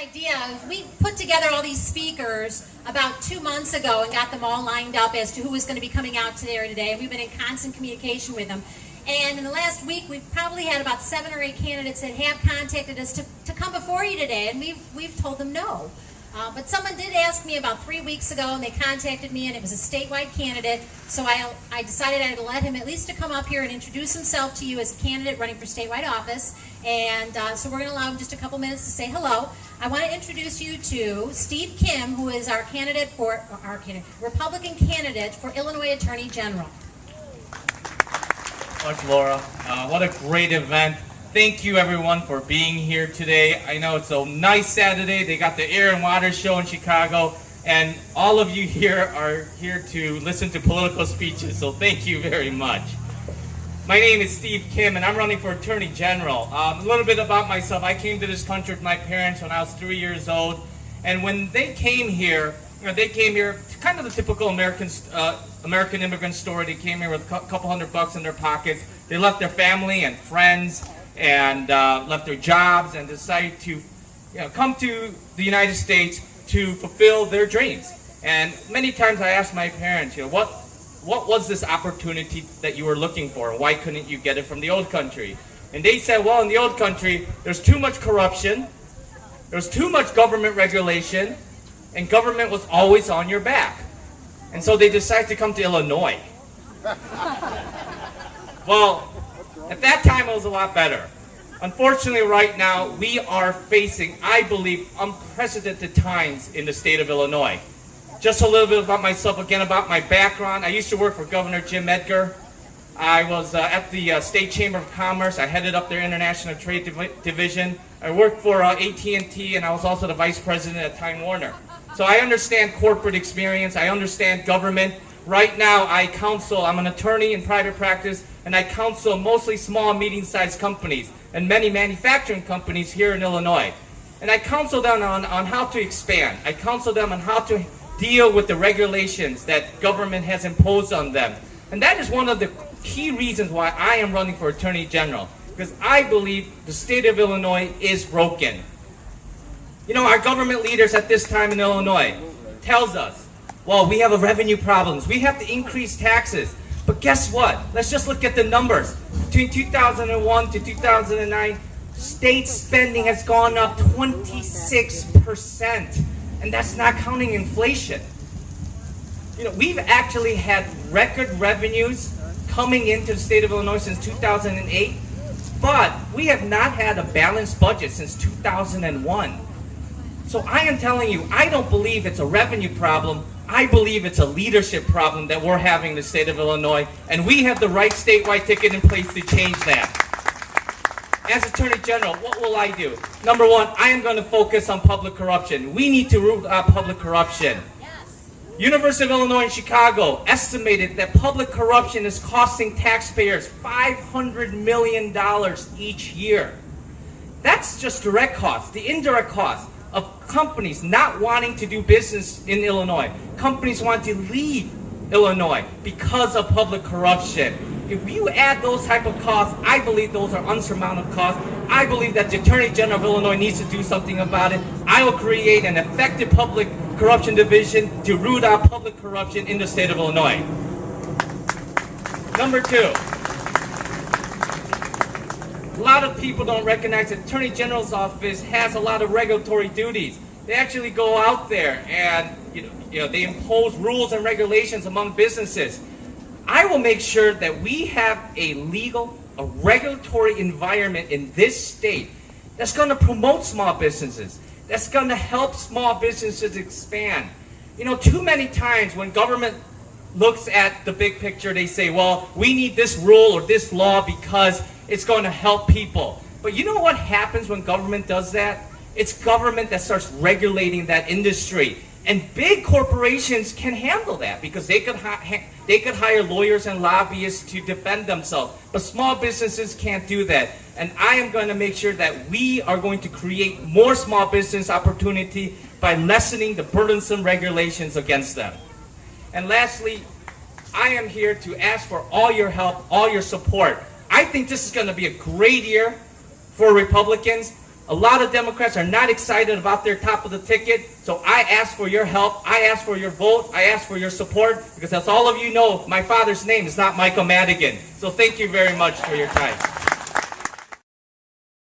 idea. We put together all these speakers about 2 months ago and got them all lined up as to who was going to be coming out today. And we've been in constant communication with them. And in the last week, we've probably had about 7 or 8 candidates that have contacted us to come before you today, and we've told them no. But someone did ask me about 3 weeks ago, and they contacted me, and it was a statewide candidate. So I decided I'd let him at least to come up here and introduce himself to you as a candidate running for statewide office. And so we're going to allow him just a couple minutes to say hello. I want to introduce you to Steve Kim, who is our Republican candidate for Illinois Attorney General. Much, Laura. What a great event. Thank you, everyone, for being here today. I know it's a nice Saturday. They got the Air and Water Show in Chicago, and all of you here are here to listen to political speeches, so thank you very much. My name is Steve Kim, and I'm running for Attorney General. A little bit about myself. I came to this country with my parents when I was 3 years old, and when they came here kind of the typical American immigrant story. They came here with a couple $100 in their pockets. They left their family and friends and left their jobs and decided to come to the United States to fulfill their dreams. And many times I asked my parents, what was this opportunity that you were looking for, and why couldn't you get it from the old country? And they said, well, in the old country, there's too much corruption, there's too much government regulation, and government was always on your back. And so they decided to come to Illinois. Well, at that time it was a lot better. Unfortunately, right now, we are facing, I believe, unprecedented times in the state of Illinois. Just a little bit about myself, again, about my background. I used to work for Governor Jim Edgar. I was at the State Chamber of Commerce. I headed up their International Trade Division. I worked for AT&T, and I was also the Vice President at Time Warner. So I understand corporate experience. I understand government. Right now, I'm an attorney in private practice, and I counsel mostly small, medium-sized companies and many manufacturing companies here in Illinois. And I counsel them on how to expand. I counsel them on how to deal with the regulations that government has imposed on them. And that is one of the key reasons why I am running for Attorney General, because I believe the state of Illinois is broken. Our government leaders at this time in Illinois tells us, well, we have revenue problems. We have to increase taxes. But guess what? Let's just look at the numbers. Between 2001 to 2009, state spending has gone up 26%. And that's not counting inflation. We've actually had record revenues coming into the state of Illinois since 2008. But we have not had a balanced budget since 2001. So I am telling you, I don't believe it's a revenue problem. I believe it's a leadership problem that we're having in the state of Illinois, and we have the right statewide ticket in place to change that. As Attorney General, what will I do? Number one, I am going to focus on public corruption. We need to root out public corruption. University of Illinois in Chicago estimated that public corruption is costing taxpayers $500 million each year. That's just direct costs. The indirect costs of companies not wanting to do business in Illinois. Companies want to leave Illinois because of public corruption. If you add those type of costs, I believe those are unsurmountable costs. I believe that the Attorney General of Illinois needs to do something about it. I will create an effective public corruption division to root out public corruption in the state of Illinois. Number two, a lot of people don't recognize that the Attorney General's office has a lot of regulatory duties. They actually go out there and they impose rules and regulations among businesses. I will make sure that we have a regulatory environment in this state that's going to promote small businesses, that's going to help small businesses expand. Too many times when government looks at the big picture, they say, well, we need this rule or this law because it's going to help people. But you know what happens when government does that? It's government that starts regulating that industry. And big corporations can handle that because they could hire lawyers and lobbyists to defend themselves. But small businesses can't do that. And I am going to make sure that we are going to create more small business opportunity by lessening the burdensome regulations against them. And lastly, I am here to ask for all your help, all your support. I think this is going to be a great year for Republicans. A lot of Democrats are not excited about their top of the ticket, so I ask for your help, I ask for your vote, I ask for your support, because as all of you know, my father's name is not Michael Madigan. So thank you very much for your time.